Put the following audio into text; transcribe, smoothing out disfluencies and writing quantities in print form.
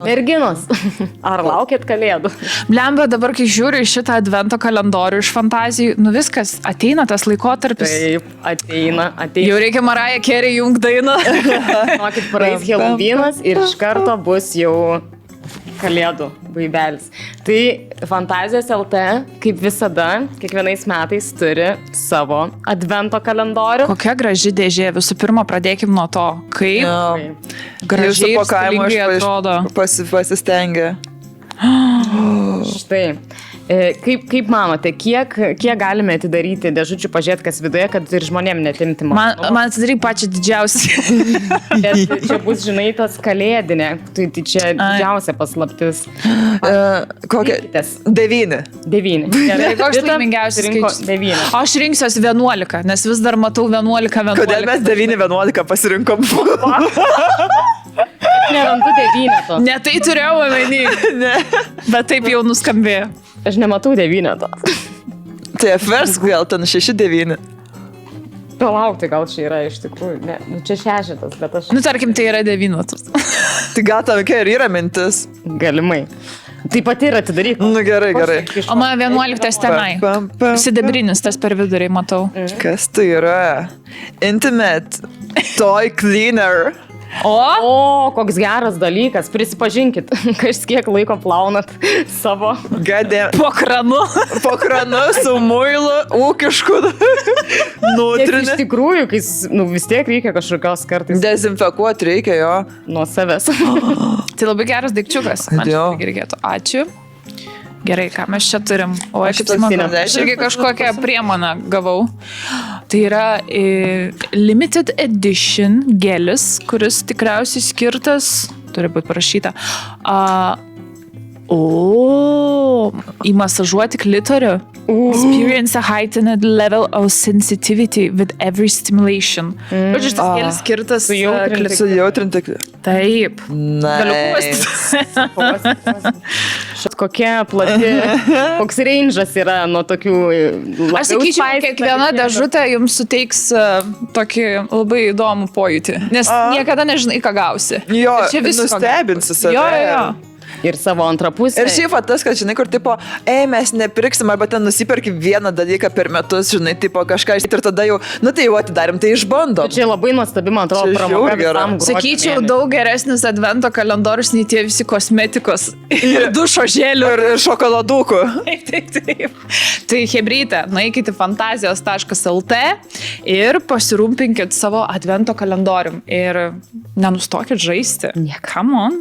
Merginos, ar laukėt kalėdų? Blemba, dabar kai žiūriu į šitą advento kalendorių iš fantazijų, nu viskas, ateina tas laikotarpis. Taip, ateina. Jau reikia Mariah Carey jungt dainą. Žinokit, praeis Helovynas ir iš karto bus jau kalėdų vaibelis. Tai Fantazijos LT, kaip visada, kiekvienais metais turi savo advento kalendorių. Kokia graži dėžė. Visų pirma, pradėkim nuo to, kaip gražiai ir stilingai atrodo. Pasistengia. Štai. Kaip manote, kiek galime atidaryti dėžučių, pažiūrėti, kas viduje, kad ir žmonėm netimti malonumo? Man atidaryk pačią didžiausią. Bet čia bus, žinai, tas kalėdinė. Tai čia didžiausia paslaptis. Kokia? 9. 9. Gerai, koks laimingiausias skaičius? 9. Aš rinksiuosi 11, nes vis dar matau 11. Kodėl mes 9-11 pasirinkom? Nerandu 9 to. Ne tai turėjau omeny. Bet taip jau nuskambėjo. Aš nematau 9 to. Tai apversk gal ten 6-9. Palaukti, gal čia yra iš tikrųjų. Ne, čia 6, bet aš... Nu, tarkim, tai yra 9. Tai gal tam ir yra mintis. Galimai. Taip pat ir atidaryk. Nu gerai. O man 11 tenai. Sidabrinis tas per vidurį matau. Kas tai yra? Intimate toy cleaner. O, koks geras dalykas. Prisipažinkit, kažkiek laiko plaunat savo. Gadė. Po kranu. Po kranu su muilu, ūkišku. Nes iš tikrųjų, kai vis tiek reikia kažkokios kartais Dezinfekuoti reikia jo. nuo savęs. Tai labai geras daikčiukas. Man Jo. irgi reikėtų. Ačiū. Gerai, ką mes čia turim? O, aš Šitas atsimenu, 70. aš irgi kažkokią priemonę gavau. Tai yra limited edition gelis, kuris tikriausiai skirtas, turi būti parašyta, įmasažuoti klitorių. Experience a heightened level of sensitivity with every stimulation. Žodžiu, šitas gelis skirtas Sujautrinti. Sujautinti. Taip. Galiu Nice. Kokia plati, koks range'as yra nuo tokių labiau Aš sakyčiau, spicy kiekviena dalykų. dėžutė jums suteiks tokį labai įdomų pojūtį, nes niekada nežinai, ką gausi. Jo, Ir čia visko nustebinsi save. Jo. Ir savo antrą pusę. Ir šiaip va tas, kad, žinai, kur tipo, mes nepirksim, arba ten nusiperki vieną dalyką per metus, žinai, tipo kažką, ir tada jau, nu tai jau atidarim, tai išbandom. Čia labai nuostabi, man atrodo, Čia pramoga žiauriai gera. visam gruodžio Sakyčiau, mėnesiui. daug geresnis advento kalendorius nei tie visi kosmetikos ir dušo žėlių. Ir šokoladukų. Taip. Tai hebryte, nueikite fantazijos.lt ir pasirūpinkit savo advento kalendorium ir nenustokit žaisti. Come on.